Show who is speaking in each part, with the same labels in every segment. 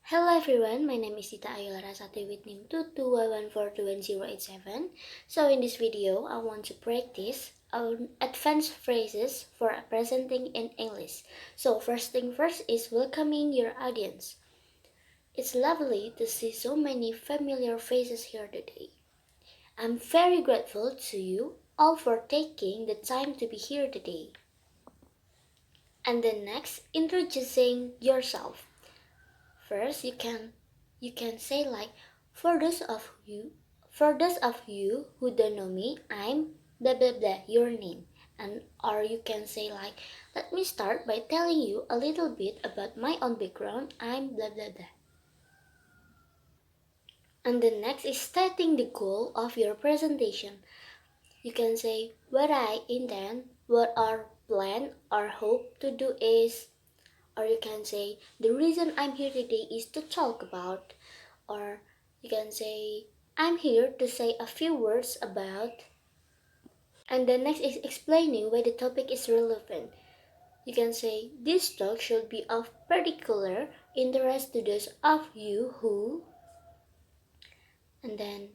Speaker 1: Hello everyone, my name is Dita Ayu Larasati with NIM 221142187. So in this video, I want to practice advanced phrases for presenting in English. So first thing first is welcoming your audience. It's lovely to see so many familiar faces here today. I'm very grateful to you all for taking the time to be here today. And then next, introducing yourself. First, you can say like, for those of you who don't know me, I'm blah blah blah your name. And or you can say like, let me start by telling you a little bit about my own background. I'm blah blah blah. And the next is stating the goal of your presentation. You can say what I intend, what our plan or hope to do is, or you can say the reason I'm here today is to talk about, or you can say I'm here to say a few words about. And the next is explaining why the topic is relevant. You can say this talk should be of particular interest to those of you who, and then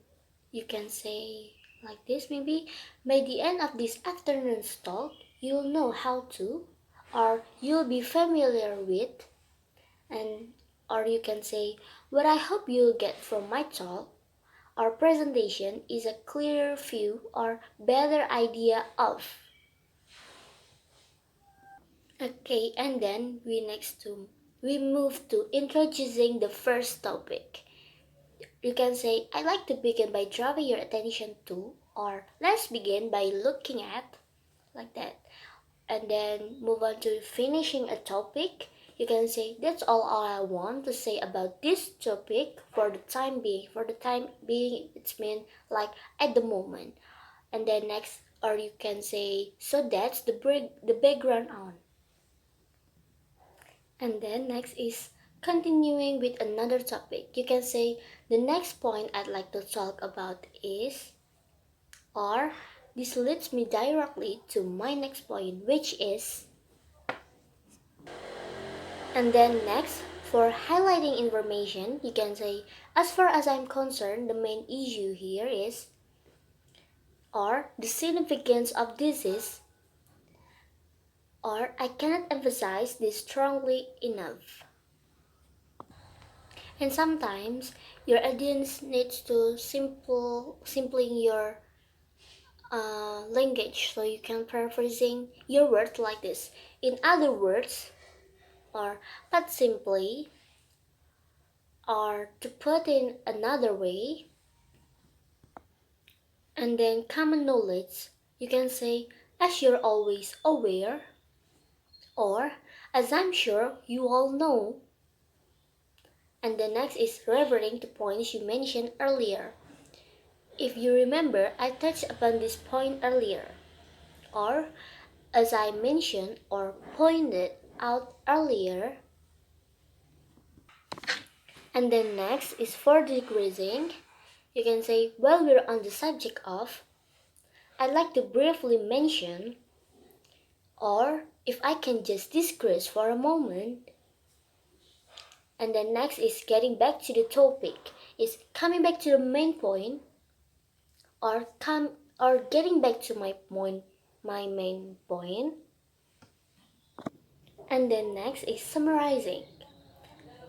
Speaker 1: you can say like this maybe, by the end of this afternoon's talk you'll know how to, or you'll be familiar with, and or you can say what I hope you'll get from my talk or presentation is a clearer view or better idea of. Okay, and then we move to introducing the first topic. You can say I'd like to begin by drawing your attention to, or let's begin by looking at, like that. And then move on to finishing a topic. You can say that's all I want to say about this topic for the time being. For the time being, it's mean like at the moment. And then next, or you can say so that's the background on. And then next is continuing with another topic. You can say the next point I'd like to talk about is, or this leads me directly to my next point, which is. And then next, for highlighting information, you can say, as far as I'm concerned, the main issue here is, or the significance of this is, or I cannot emphasize this strongly enough. And sometimes your audience needs to simply your language, so you can paraphrasing your words like this. In other words, or put simply, or to put in another way. And then common knowledge, you can say as you're always aware, or as I'm sure you all know. And the next is referring to points you mentioned earlier. If you remember, I touched upon this point earlier. Or as I mentioned or pointed out earlier. And then next is for decreasing. You can say while we're on the subject of, I'd like to briefly mention, or if I can just digress for a moment. And then next is getting back to the topic, is coming back to the main point, or getting back to my main point. And then next is summarizing.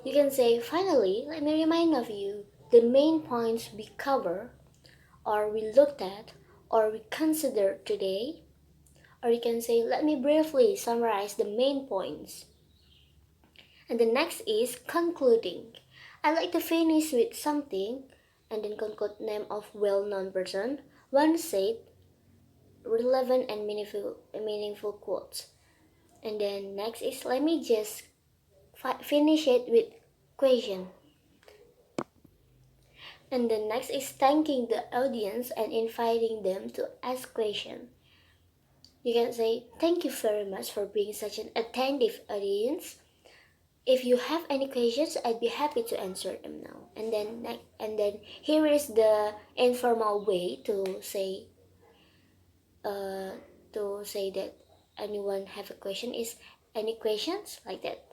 Speaker 1: You can say finally, let me remind of you the main points we cover, or we looked at, or we considered today. Or you can say let me briefly summarize the main points. And the next is concluding. I like to finish with something and then conclude name of well-known person. One said relevant and meaningful quotes. And then next is let me just finish it with question. And then next is thanking the audience and inviting them to ask questions. You can say thank you very much for being such an attentive audience. If you have any questions, I'd be happy to answer them now. And then here is the informal way to say that anyone have a question is any questions like that.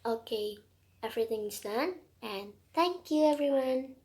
Speaker 1: Okay, everything is done, and thank you everyone.